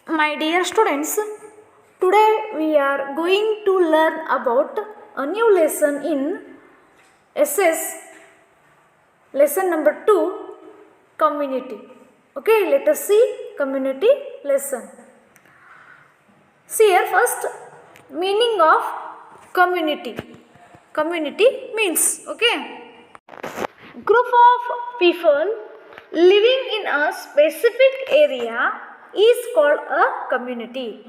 My dear students, today we are going to learn about a new lesson in SS, lesson number 2, community. Okay, let us see community lesson. See here first, meaning of community. Community means, okay, group of people living in a specific area is called a community.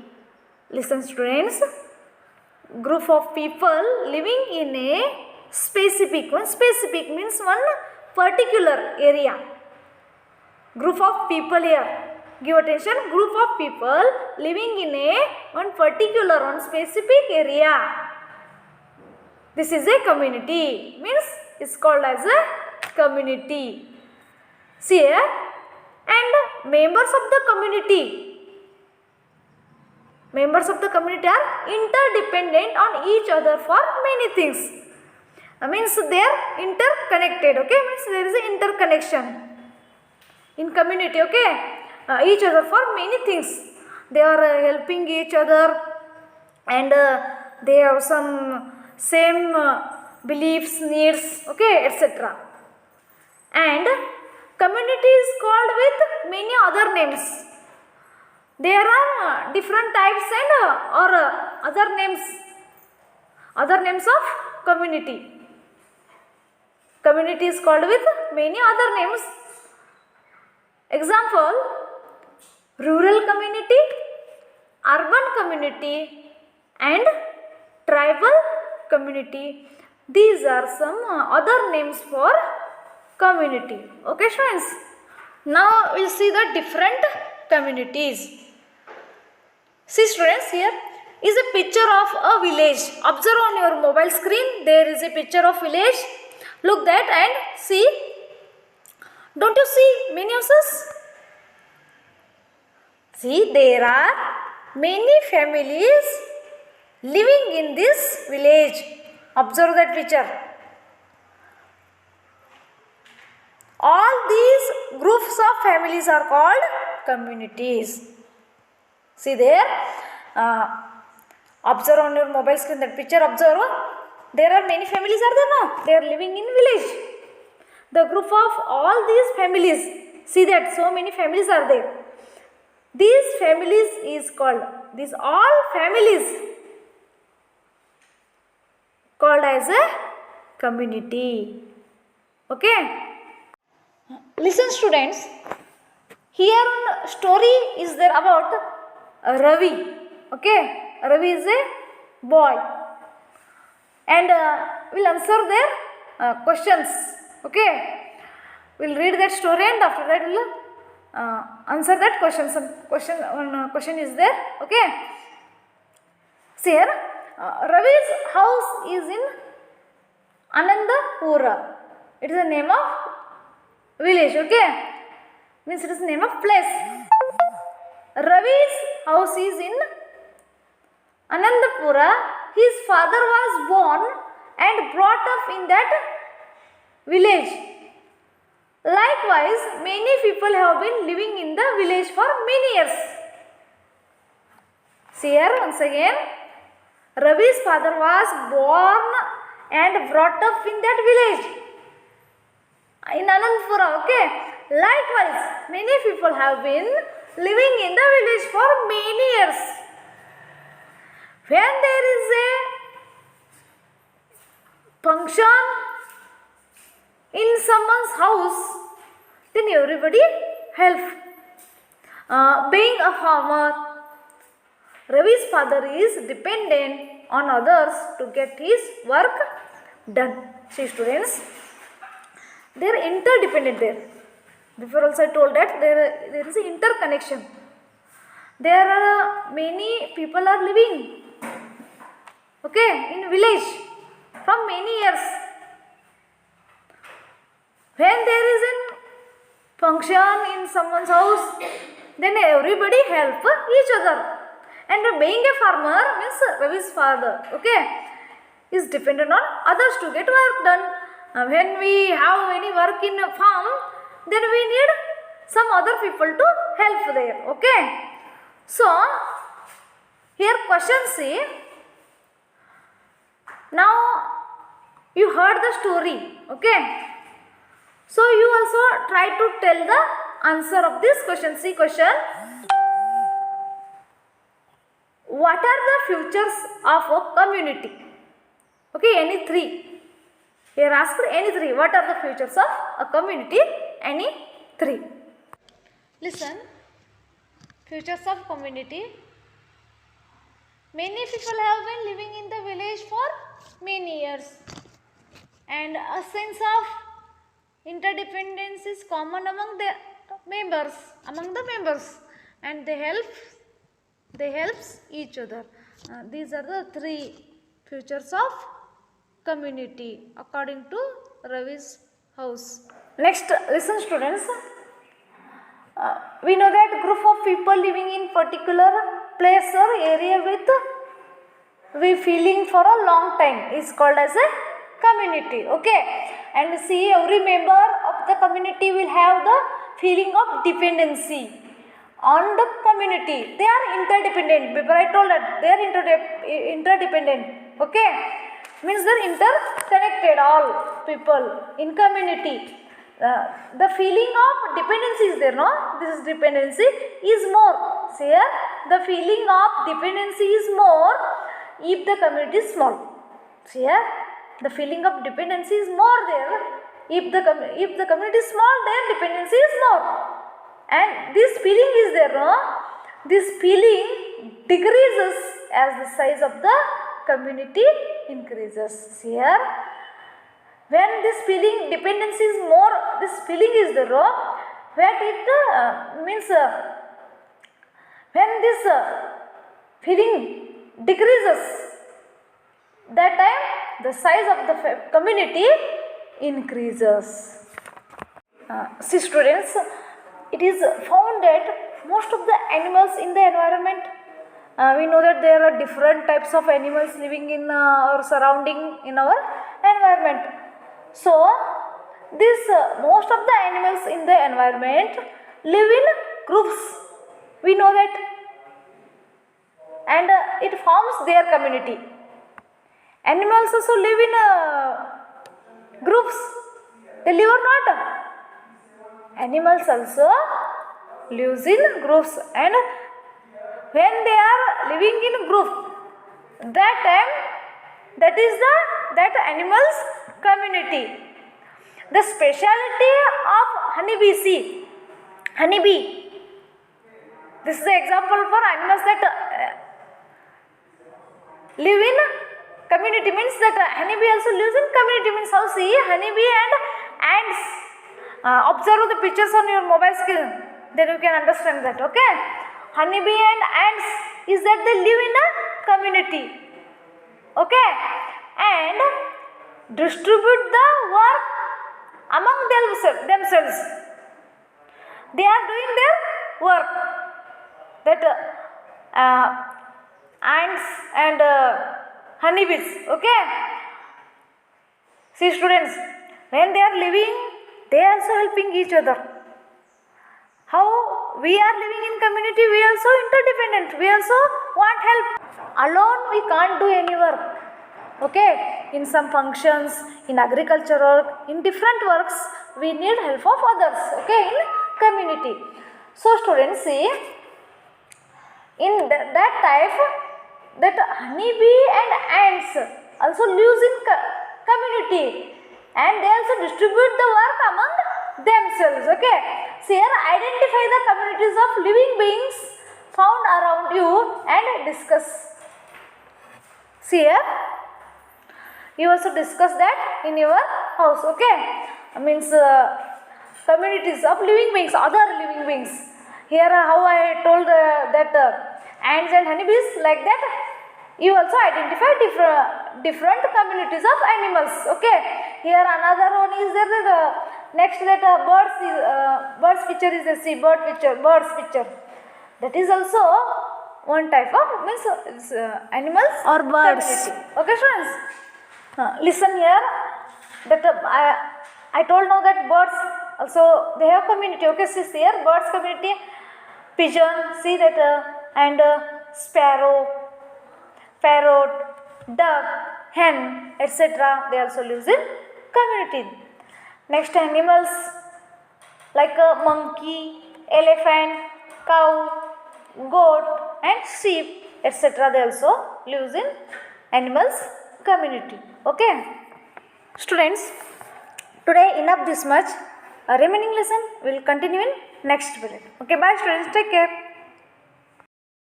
Listen students, group of people living in a specific means one particular area. Group of people here, give attention, group of people living in a one particular specific area. This is a community, means it's called as a community. See here, and members of the community are interdependent on each other for many things. Means they are interconnected, okay, means there is an interconnection in community, okay, each other for many things. They are helping each other, and they have some same beliefs, needs, okay, etc. And community is called with many other names. There are different types and other names of community. Community is called with many other names. Example, rural community, urban community and tribal community. These are some other names for community. Okay friends, now we will see the different communities. See students, here is a picture of a village. Observe on your mobile screen, there is a picture of village. Look that and see. Don't you see many houses? See, there are many families living in this village. Observe that picture. All these groups of families are called communities. See there, observe on your mobile screen that picture, observe. There are many families are there now. They are living in village. The group of all these families, see that so many families are there. These families is called, these all families called as a community. Okay. Listen students, here one story is there about Ravi. Okay, Ravi is a boy, and we'll answer their questions. Okay, we'll read that story and after that we'll answer that question. Some question is there. Okay, see here, Ravi's house is in Anandapura. It is the name of village. Okay, means it is the name of place. Ravi's house is in Anandapura. His father was born and brought up in that village. Likewise, many people have been living in the village for many years. See here once again, Ravi's father was born and brought up in that village in Anandapura. Okay. Likewise, many people have been living in the village for many years. When there is a function in someone's house, then everybody help. Being a farmer, Ravi's father is dependent on others to get his work done. See students, they are interdependent there. Before also I told that there is an interconnection. There are many people are living, okay, in village from many years. When there is a function in someone's house, then everybody help each other. And being a farmer means Ravi's father, okay, is dependent on others to get work done. When we have any work in a farm, then we need some other people to help there. Okay. So here question see, now you heard the story, okay, so you also try to tell the answer of this question. See question, what are the features of a community? Okay, any three. Here asked any three. What are the features of a community? Any three. Listen. Features of community. Many people have been living in the village for many years, and a sense of interdependence is common among the members, and they helps each other. These are the three features of community according to Ravi's house. Next, listen students. We know that group of people living in particular place or area with we feeling for a long time is called as a community, okay, and see every member of the community will have the feeling of dependency on the community. They are interdependent. Before I told that they are interdependent, okay, means they are interconnected, all people in community. The feeling of dependency is there, no? This is dependency is more. See here, the feeling of dependency is more if the community is small. See here, the feeling of dependency is more there. If the community is small, their dependency is more. And this feeling is there, no? This feeling decreases as the size of the community increases. See here, when this feeling dependency is more, this feeling is there, no? When it means when this feeling decreases, that time the size of the community increases. See students, it is found that most of the animals in the environment, we know that there are different types of animals living in or surrounding in our environment. So this most of the animals in the environment live in groups, we know that, and it forms their community. Animals also live in groups. They live or not? Animals also lives in groups, and when they are living in group, that time that is that animals community. The speciality of honeybee, see, honeybee. This is the example for animals that live in community, means that honeybee also lives in community, means how, see, honeybee and ants. Observe the pictures on your mobile screen, then you can understand that, okay. Honeybee and ants is that they live in a community, okay, and distribute the work among themselves. They are doing their work, that ants and honeybees, okay. See students, when they are living, they are also helping each other. How we are living in community, we also interdependent, we also want help. Alone we can't do any work, okay. In some functions, in agriculture work, in different works, we need help of others, okay, in community. So students, see, in that type, that honeybee and ants also lives in community, and they also distribute the work among themselves, okay. So here identify the communities of living beings found around you and discuss. See here, you also discuss that in your house, okay. Means communities of living beings, other living beings. Here how I told that ants and honeybees, like that you also identify different communities of animals, okay. Here another one is there, next that birds picture is the, see, birds picture. That is also one type of, means animals or birds. Community. Okay students, listen here, that I told now that birds also they have community, okay. See here, birds community, pigeon, see that and sparrow, parrot, duck, hen, etc. They also lives in community. Next, animals like a monkey, elephant, cow, goat and sheep, etc. They also lives in animals community. Okay students, today enough this much. Remaining lesson will continue in next period. Okay, bye students, take care.